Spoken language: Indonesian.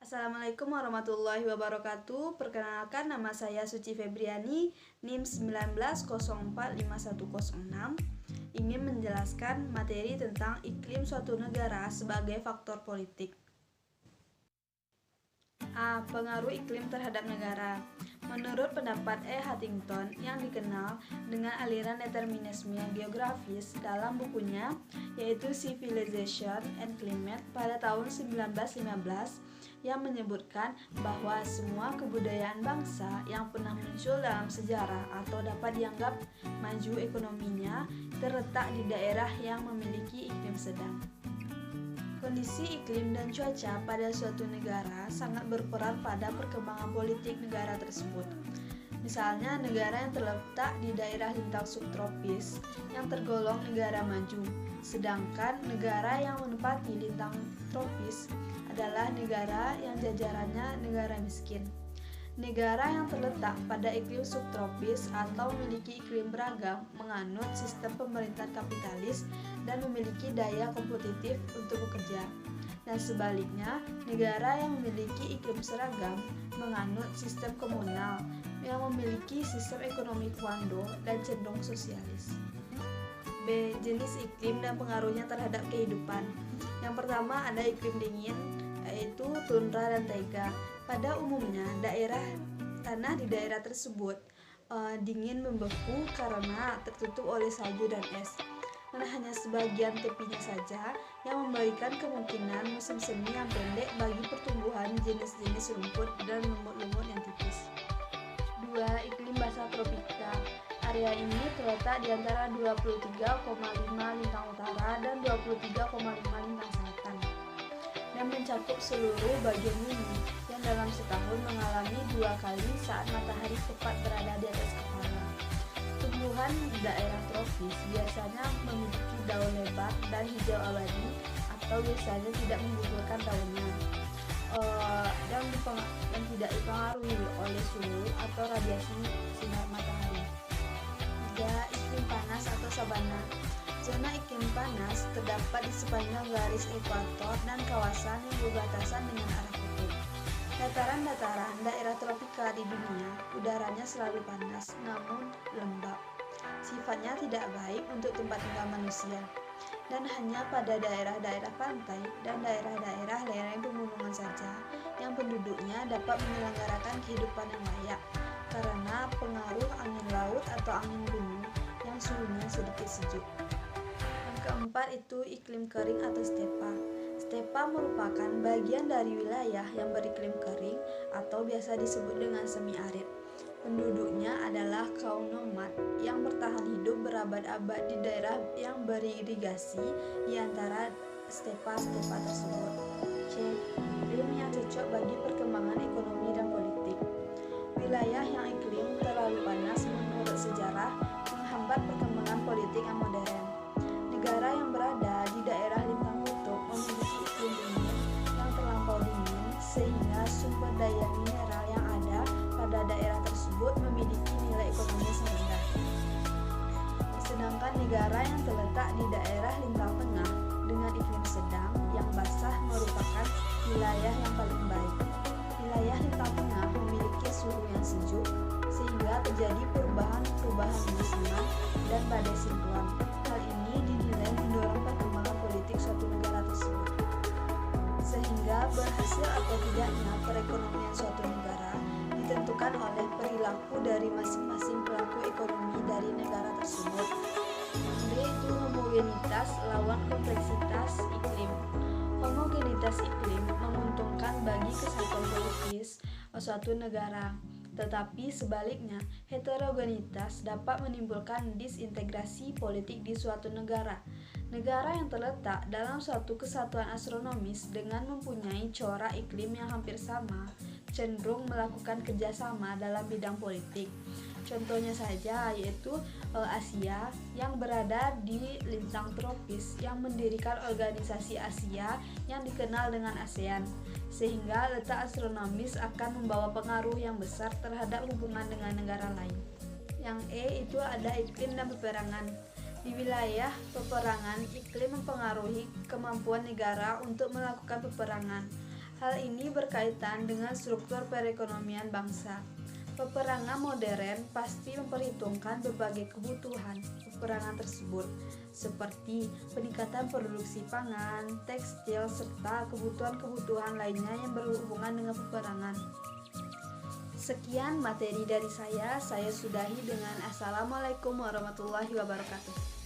Assalamualaikum warahmatullahi wabarakatuh. Perkenalkan, nama saya Suci Febriani, NIM 19045106. Ingin menjelaskan materi tentang iklim suatu negara sebagai faktor politik. A. Pengaruh iklim terhadap negara. Menurut pendapat E. Huntington yang dikenal dengan aliran determinisme geografis dalam bukunya yaitu Civilization and Climate pada tahun 1915, yang menyebutkan bahwa semua kebudayaan bangsa yang pernah muncul dalam sejarah atau dapat dianggap maju ekonominya terletak di daerah yang memiliki iklim sedang. Kondisi iklim dan cuaca pada suatu negara sangat berperan pada perkembangan politik negara tersebut. Misalnya, negara yang terletak di daerah lintang subtropis yang tergolong negara maju, sedangkan negara yang menempati lintang tropis adalah negara yang jajarannya negara miskin. Negara yang terletak pada iklim subtropis atau memiliki iklim beragam menganut sistem pemerintahan kapitalis dan memiliki daya kompetitif untuk bekerja. Dan sebaliknya, negara yang memiliki iklim seragam menganut sistem komunal yang memiliki sistem ekonomi kuando dan cenderung sosialis. B. Jenis iklim dan pengaruhnya terhadap kehidupan. Yang pertama ada iklim dingin, yaitu tundra dan taiga. Pada umumnya, tanah di daerah tersebut dingin membeku karena tertutup oleh salju dan es. Dan hanya sebagian tepinya saja yang memberikan kemungkinan musim semi yang pendek bagi pertumbuhan jenis-jenis rumput dan lumut-lumut yang tipis. 2. Iklim basah tropika. Area ini terletak di antara 23,5 lintang utara dan 23,5 lintang selatan dan mencakup seluruh bagian bumi yang dalam setahun mengalami 2 kali saat matahari tepat berada di atas kepala. Tumbuhan di daerah tropis biasanya memiliki daun lebar dan hijau abadi atau biasanya tidak menggugurkan daunnya dan tidak dipengaruhi oleh suhu atau radiasi sinar matahari. 3. Iklim panas atau sabana. Zona iklim panas terdapat di sepanjang garis ekuator dan kawasan yang berbatasan dengan arah kutub. Dataran-dataran daerah tropika di dunia, udaranya selalu panas namun lembab. Sifatnya tidak baik untuk tempat tinggal manusia, dan hanya pada daerah-daerah pantai dan daerah-daerah lereng pegunungan saja yang penduduknya dapat menyelenggarakan kehidupan yang layak karena pengaruh angin laut atau angin gunung yang suhunya sedikit sejuk. Keempat itu iklim kering atau stepa. Stepa merupakan bagian dari wilayah yang beriklim kering atau biasa disebut dengan semi-arid. Penduduknya adalah kaum nomad yang bertahan hidup berabad-abad di daerah yang beririgasi di antara stepa-stepa tersebut. C. Iklim yang cocok bagi perkembangan ekonomi dan politik. Wilayah yang iklim terlalu panas menurut sejarah menghambat perkembangan politik yang modern. Negara yang berada di daerah lintang kutub memiliki iklim dingin yang terlampau dingin sehingga sumber daya mineral yang ada pada daerah tersebut memiliki nilai ekonomis yang rendah. Sedangkan negara yang terletak di daerah lintang tengah dengan iklim sedang yang basah merupakan wilayah yang paling baik. Wilayah lintang tengah memiliki suhu yang sejuk sehingga terjadi perubahan musiman dan badai siklon. Hal ini dinilai mendorong perkembangan politik suatu negara tersebut. Sehingga berhasil atau tidaknya perekonomian suatu negara ditentukan oleh perilaku dari masing-masing pelaku ekonomi dari negara tersebut. Yaitu homogenitas lawan kompleksitas iklim. Homogenitas iklim menguntungkan bagi kesatuan politis suatu negara. Tetapi sebaliknya, heterogenitas dapat menimbulkan disintegrasi politik di suatu negara. Negara yang terletak dalam suatu kesatuan astronomis dengan mempunyai corak iklim yang hampir sama, cenderung melakukan kerjasama dalam bidang politik. Contohnya saja yaitu Asia yang berada di lintang tropis yang mendirikan organisasi Asia yang dikenal dengan ASEAN, sehingga letak astronomis akan membawa pengaruh yang besar terhadap hubungan dengan negara lain. Yang E itu ada iklim dan peperangan. Di wilayah peperangan, iklim mempengaruhi kemampuan negara untuk melakukan peperangan. Hal ini berkaitan dengan struktur perekonomian bangsa. Peperangan modern pasti memperhitungkan berbagai kebutuhan peperangan tersebut, seperti peningkatan produksi pangan, tekstil, serta kebutuhan-kebutuhan lainnya yang berhubungan dengan peperangan. Sekian materi dari saya sudahi dengan Assalamualaikum warahmatullahi wabarakatuh.